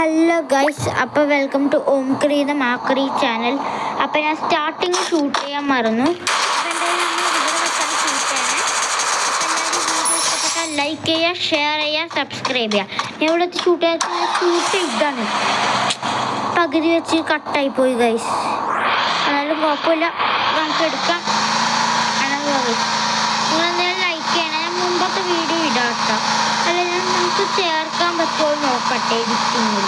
Hello guys, അപ്പോൾ welcome to ഓംക്രി the മാക്രി channel. അപ്പോൾ ഞാൻ സ്റ്റാർട്ടിങ് ഷൂട്ട് ചെയ്യാൻ മറന്നു. ലൈക്ക് ചെയ്യുക, ഷെയർ ചെയ്യുക, സബ്സ്ക്രൈബ് ചെയ്യുക. ഞാൻ ഇവിടെ ഷൂട്ട് ചെയ്താണ്, പകുതി വെച്ച് കട്ടായി പോയി ഗൈസ്. എന്നാലും കുഴപ്പമില്ല, നമുക്ക് എടുക്കാം. നിങ്ങളെന്തായാലും ലൈക്ക് ചെയ്യണം. ഞാൻ മുമ്പത്തെ വീഡിയോ ഇടാം കേട്ടോ. അല്ലെങ്കിൽ നമുക്ക് ചേർക്കാൻ പറ്റുമോ നോക്കട്ടെ എഡിറ്റിങ്ങിൽ.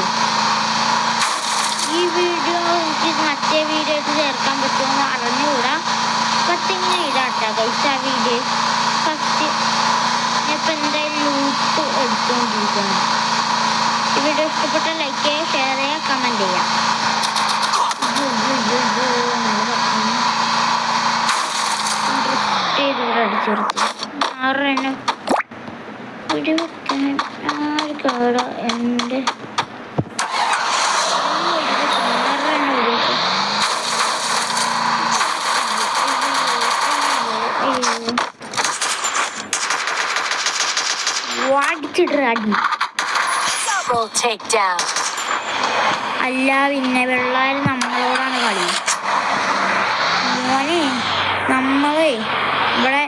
ഈ വീഡിയോ എനിക്ക് മറ്റേ വീഡിയോ ആയിട്ട് ചേർക്കാൻ പറ്റുമോ എന്ന് അറിഞ്ഞുകൂടാ. പറ്റിങ്ങനെ ഇടാം കേട്ടോ ഗൈസ്. ആ വീഡിയോ ഫസ്റ്റ് ഞാനിപ്പോൾ എന്തായാലും ലൂട്ട് എടുത്തുകൊണ്ടിരിക്കണം. ഈ വീഡിയോ ഇഷ്ടപ്പെട്ട ലൈക്ക് ചെയ്യുക, ഷെയർ ചെയ്യുക, കമൻറ്റ് ചെയ്യുക. അടിച്ചെടുത്ത് 6 എണ്ണം വീഡിയോ വെക്കാൻ ആര് കേടാ എൻ്റെ അടിച്ചിട്ടടി. അല്ല പിന്നെ വെള്ളാര് നമ്മളോടാണ് കളി. മോനെ നമ്മളെ ഇവിടെ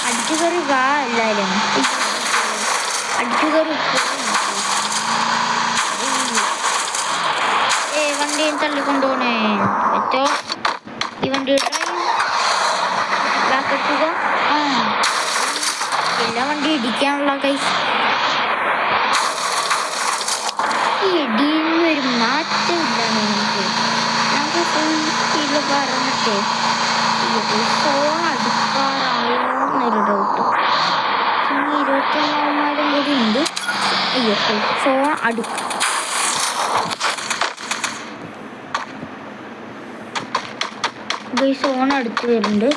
അടിച്ചു കയറി വാ, എല്ലാവരും അടിച്ചു കയറി. വണ്ടിയും തള്ളിക്കൊണ്ടുപോണേ പറ്റോ? ഈ വണ്ടി കെട്ടുക. എല്ലാ വണ്ടി ഇടിക്കാനുള്ള കൈസ്. ഈ ഇടിയൊരു മാറ്റമില്ല. നമുക്ക് ഫുൾ സ്പീഡിൽ പറഞ്ഞിട്ടേ ഫോൺ അടുക്കാറായോ എന്നൊരു ഡൗട്ട്. 21 കൂടി ഉണ്ട്. അയ്യോ, ഫോൺ അടുക്കും. ഫോൺ അടുത്ത് വരുന്നുണ്ട്.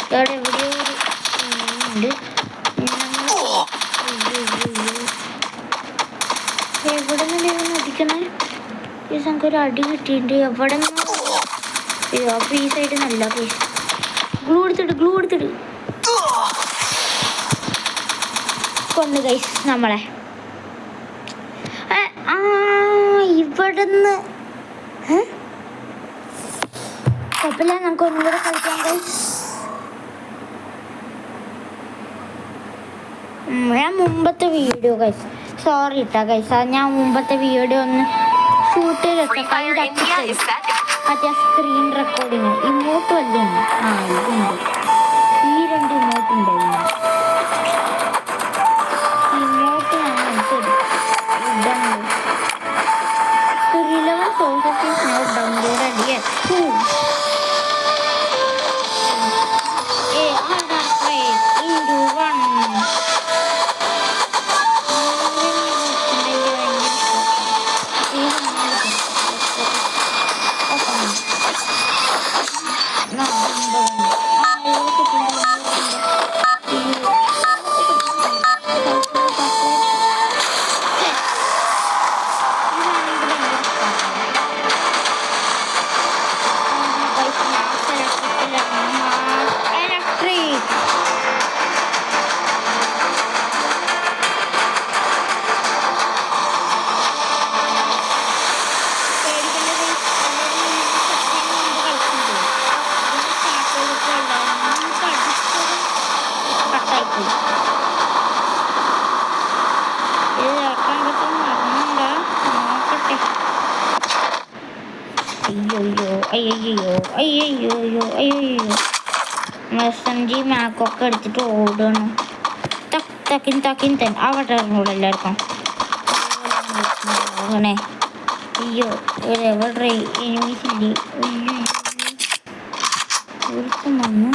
ഇവിടെ എവിടെയോ ഉണ്ട്. എവിടെ നിന്നാണ് അടിക്കണേ? ഈ സംഘം ഒരു അടി കിട്ടിയിട്ടുണ്ട്. എവിടെ നിന്ന്? അപ്പോൾ ഈ സൈഡ് നല്ല പൈസ. ഗ്ലൂ എടുത്തിട്ട് കൊന്നു ഗൈസ് നമ്മളെ. ഇവിടുന്ന് കുഴപ്പമില്ല, നമുക്ക് ഒന്നും കൂടെ കളിക്കാം ഗൈസ്. ഞാൻ മുമ്പത്തെ വീഡിയോ ഗൈസ്, സോറി ഇട്ടാ ഗൈസ്, ഞാൻ മുമ്പത്തെ വീഡിയോ ഒന്ന് ഷൂട്ട് ചെയ്ത് മറ്റേ സ്ക്രീൻ റെക്കോർഡിങ് ഇമോട്ട് വല്ലതും ഇതുണ്ട്. ഈ 2 ഇമോട്ട് ഉണ്ടായിരുന്നു. ഇമോട്ട് ഞാൻ ഇതാണ് 11 സോഴ്സസ് നോട്ട് ഡൗൺലോഡ് അടിയ. മെസ്സഞ്ചി മാക്കൊക്കെ എടുത്തിട്ട് ഓടണം. തക്കിൻ തന്നെ അവിടെ ഇറങ്ങൂടെ എല്ലാവർക്കും. അങ്ങനെ അയ്യോ, എവിടെ എനിമിസില്ലേ? ഒരുത്തം വന്ന്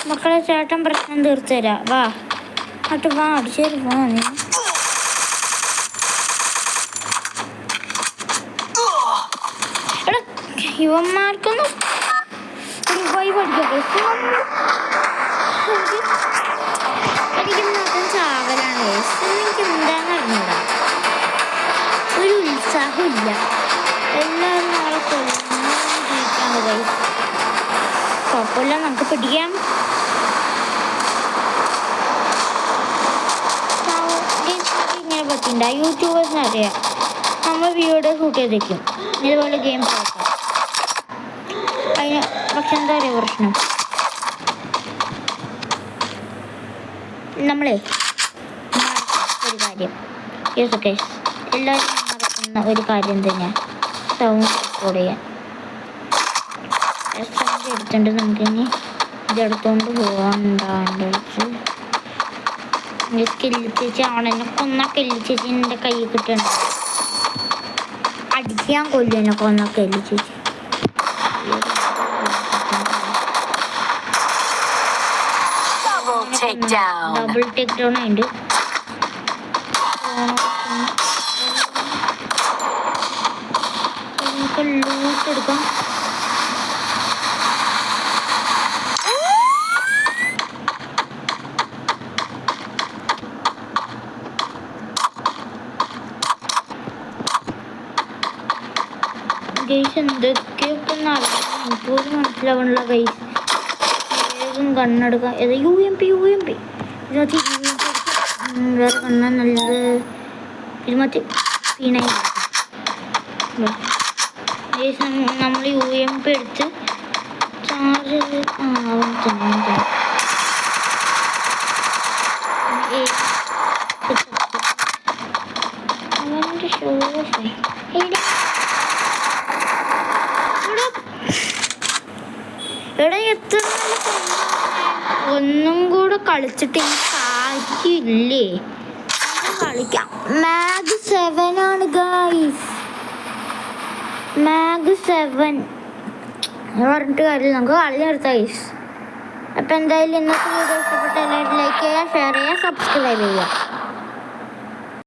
മക്കളെ, ചേട്ടൻ പ്രശ്നം തീർത്തുതരാ. വാ അങ്ങോട്ട് വാ, അടിച്ചേരി വാ. നീ എടാ ഇവന്മാർക്കൊന്നും റിവൈവ് അടിക്കാം. എനിക്ക് മൊത്തം ചാവലാണ്. എനിക്ക് എന്താന്ന് അറിഞ്ഞൂടാ, ഒരു ഉത്സാഹമില്ല. എല്ലാവരും നാളെ കൊല്ലിക്കാണ് ഗൈസ്. കുഴപ്പമില്ല, നമുക്ക് പിടിക്കാം. ഇങ്ങനെ പറ്റില്ല, യൂട്യൂബേഴ്സിന് അറിയാം നമ്മൾ വീഡിയോ ഷൂട്ട് ചെയ്തേക്കും ഇതുപോലെ ഗെയിം കളിക്കാം. അതിന് പക്ഷെ എന്താ പറയുക പ്രശ്നം, നമ്മളെ ഒരു കാര്യം എല്ലാവരും നടക്കുന്ന ഒരു കാര്യം തന്നെയാണ് സൗണ്ട് റെക്കോർഡ് ചെയ്യാൻ. സൗണ്ട് എടുത്തിട്ട് നമുക്കിനി ഇതെടുത്തോണ്ട് പോകാനുണ്ടാകേണ്ട സ്കില്ല് ചേച്ചി ആണെന്നെ കൊന്ന കെല്ലി ചേച്ചി എൻ്റെ കയ്യിൽ കിട്ടണ്ട. അടിക്കാൻ കൊല്ലുന്നെ കൊന്ന കെല്ലി ചേച്ചി. ഡബിൾ ടേക്ക് ഡൗൺ ആയിട്ട് നമുക്ക് ലൂട്ട് എടുക്കാം. ഗൈസ് എന്തൊക്കെയൊക്കെ നടക്കും എനിക്കൊരു മനസ്സിലാവണില്ല ഗൈസ്. വേഗം കണ്ണെടുക്കാം. ഏതാ UMP ഇതിനകത്ത് വേറെ കണ്ണാൻ നല്ലത്. ഇത് മറ്റേ പീനായി ഗൈസ്. നമ്മൾ UMP എടുത്ത് ചാർജ് അവൻ്റെ ഷോസ് ഇവിടെ എത്ര ഒന്നും കൂടെ കളിച്ചിട്ട് ഈ കാര്യമില്ലേ, കളിക്കാം. മാഗ് 7 ആണ് ഗൈസ്, മാഗ് 7 പറഞ്ഞിട്ട് കാര്യമില്ല, നമുക്ക് കളി നിർത്താം ഗൈസ്. അപ്പം എന്തായാലും ഇന്നത്തെ വീഡിയോ ഇഷ്ടപ്പെട്ട എല്ലാവരും ലൈക്ക് ചെയ്യുക, ഷെയർ ചെയ്യുക, സബ്സ്ക്രൈബ് ചെയ്യുക.